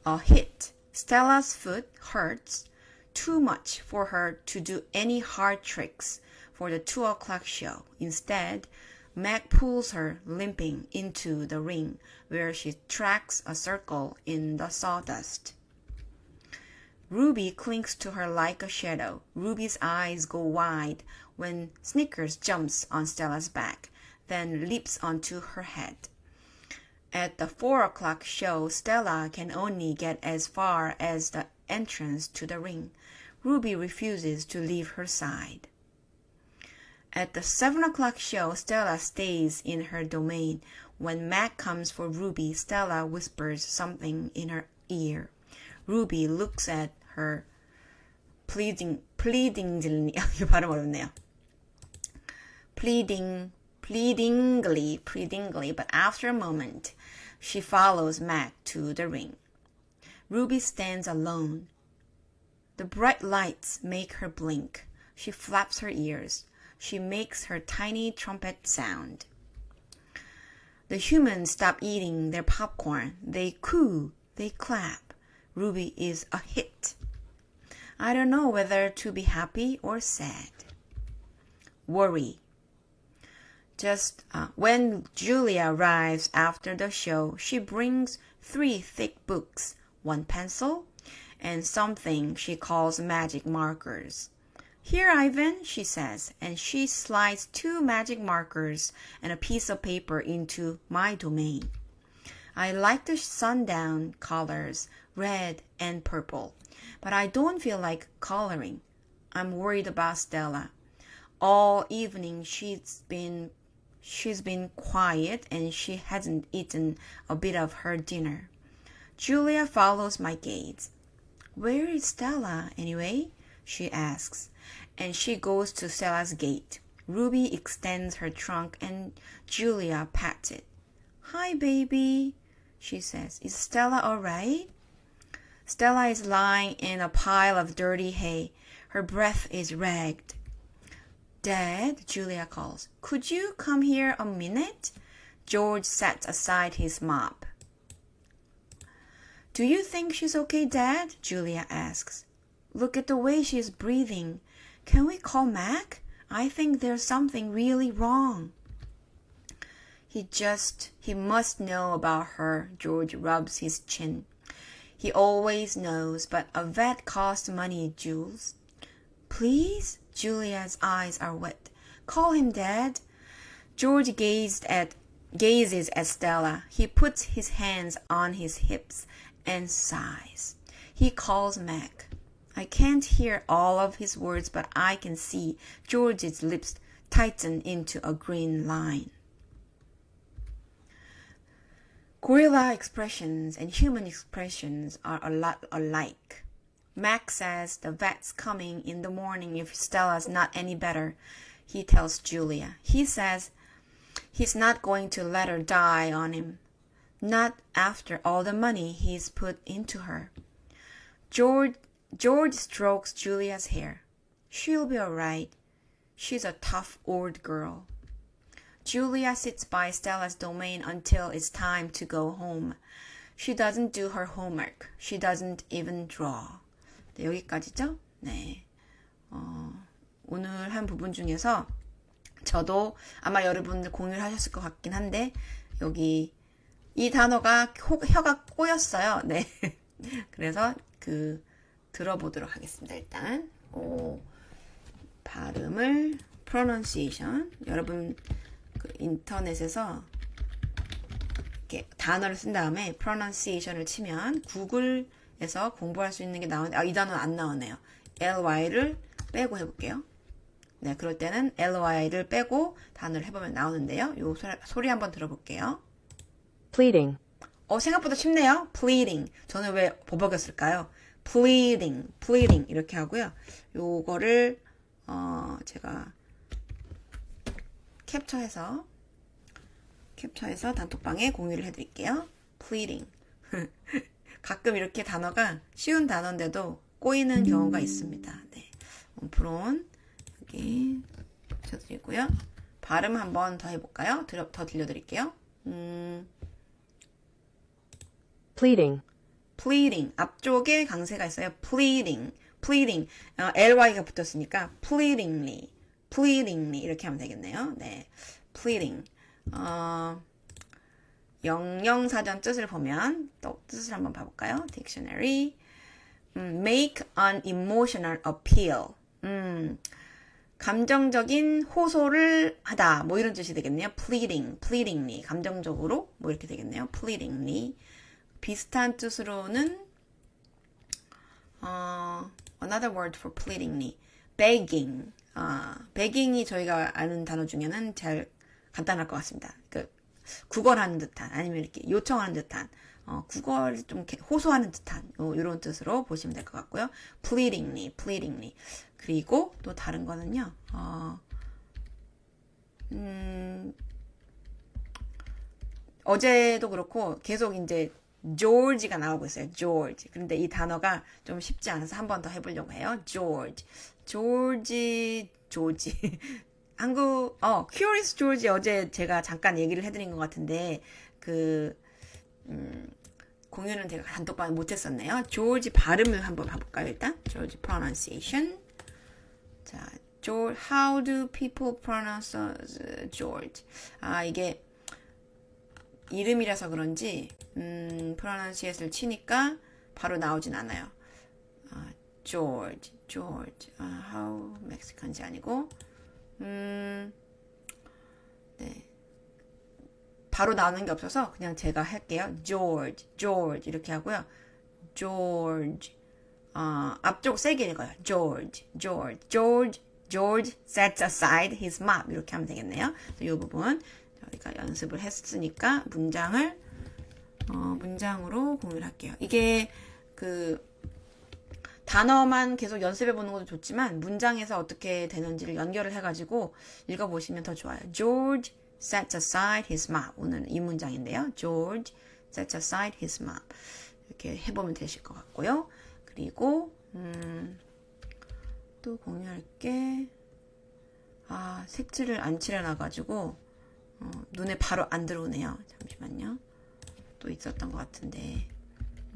a hit. Stella's foot hurts too much for her to do any hard tricks for the 2 o'clock show. Instead, Meg pulls her limping into the ring where she tracks a circle in the sawdust. Ruby clings to her like a shadow. Ruby's eyes go wide when Snickers jumps on Stella's back, then leaps onto her head. At the 4 o'clock show, Stella can only get as far as the entrance to the ring. Ruby refuses to leave her side. At the 7 o'clock show, Stella stays in her domain. When Mac comes for Ruby, Stella whispers something in her ear. Ruby looks at her pleadingly, 이거 발음 어렵네요. pleadingly, but after a moment, she follows Mac to the ring. Ruby stands alone. The bright lights make her blink. She flaps her ears. She makes her tiny trumpet sound. The humans stop eating their popcorn. They coo, they clap. Ruby is a hit. I don't know whether to be happy or sad. Worry. Just when Julia arrives after the show, she brings 3 thick books, 1 pencil, and something she calls magic markers. Here, Ivan, she says, and she slides 2 magic markers and a piece of paper into my domain. I like the sundown colors, red and purple, but I don't feel like coloring. I'm worried about Stella. All evening she's been quiet and she hasn't eaten a bit of her dinner. Julia follows my gaze. Where is Stella, anyway? She asks, and she goes to Stella's gate. Ruby extends her trunk and Julia pats it. Hi, baby, she says. Is Stella all right? Stella is lying in a pile of dirty hay. Her breath is ragged. Dad, Julia calls. Could you come here a minute? George sets aside his mop. Do you think she's okay, Dad? Julia asks. Look at the way she's breathing. Can we call Mac? I think there's something really wrong. He must know about her. George rubs his chin. He always knows, but a vet costs money, Jules. Please? Julia's eyes are wet. Call him, Dad. George gazes at Stella. He puts his hands on his hips and sighs. He calls Mac. I can't hear all of his words, but I can see George's lips tighten into a green line. Gorilla expressions and human expressions are a lot alike. Mac says the vet's coming in the morning if Stella's not any better, he tells Julia. He says he's not going to let her die on him. Not after all the money he's put into her. George strokes Julia's hair. She'll be all right. She's a tough old girl. Julia sits by Stella's domain until it's time to go home. She doesn't do her homework. She doesn't even draw. 네, 여기까지죠? 네. 오늘 한 부분 중에서 저도 아마 여러분들 공유를 하셨을 것 같긴 한데 여기 이 단어가 혀가 꼬였어요. 네. 그래서 들어보도록 하겠습니다. 일단 발음을 pronunciation 여러분 인터넷에서 이렇게 단어를 쓴 다음에 pronunciation을 치면 구글에서 공부할 수 있는 게 나오는데 이 단어는 안 나오네요. ly를 빼고 해볼게요. 네, 그럴 때는 ly를 빼고 단어를 해보면 나오는데요. 요 소리 한번 들어볼게요. pleading. 생각보다 쉽네요. pleading. 저는 왜 버벅였을까요? pleading 이렇게 하고요. 요거를 제가 캡처해서 단톡방에 공유를 해드릴게요. pleading. 가끔 이렇게 단어가 쉬운 단어인데도 꼬이는 경우가 있습니다. 네. 프론 여기 붙여드리고요. 발음 한번 더 해볼까요? 더 들려드릴게요. pleading. pleading. 앞쪽에 강세가 있어요. pleading. ly가 붙었으니까 pleadingly 이렇게 하면 되겠네요. 네, pleading. 영영사전 뜻을 보면 또 뜻을 한번 봐볼까요? Dictionary. Make an emotional appeal. 감정적인 호소를 하다. 뭐 이런 뜻이 되겠네요. pleadingly. 감정적으로 뭐 이렇게 되겠네요. pleadingly. 비슷한 뜻으로는 another word for pleadingly. begging. begging이 저희가 아는 단어 중에는 제일 간단할 것 같습니다. 구걸하는 듯한, 아니면 이렇게 요청하는 듯한, 구걸 좀 이렇게 호소하는 듯한, 이런 뜻으로 보시면 될 것 같고요. pleadingly. 그리고 또 다른 거는요, 어제도 그렇고 계속 이제 George가 나오고 있어요. George. 그런데 이 단어가 좀 쉽지 않아서 한 번 더 해보려고 해요. George. Curious George 어제 제가 잠깐 얘기를 해드린 것 같은데, 공유는 제가 단톡방 못했었네요. 조지 발음을 한번 봐볼까요, 일단? 조지 pronunciation. 자, George, how do people pronounce George? 이게 이름이라서 그런지, pronunciate를 치니까 바로 나오진 않아요. George. how Mexican인지 아니고, 네. 바로 나오는 게 없어서 그냥 제가 할게요. George 이렇게 하고요. George. 앞쪽 세게 읽어요. George sets aside his map. 이렇게 하면 되겠네요. 이 부분 저희가 연습을 했으니까 문장으로 공유를 할게요. 이게 단어만 계속 연습해 보는 것도 좋지만 문장에서 어떻게 되는지를 연결을 해가지고 읽어보시면 더 좋아요. George sets aside his map. 오늘 이 문장인데요. George sets aside his map. 이렇게 해보면 되실 것 같고요. 그리고 또 공유할 게 색칠을 안 칠해놔가지고 눈에 바로 안 들어오네요. 잠시만요. 또 있었던 것 같은데.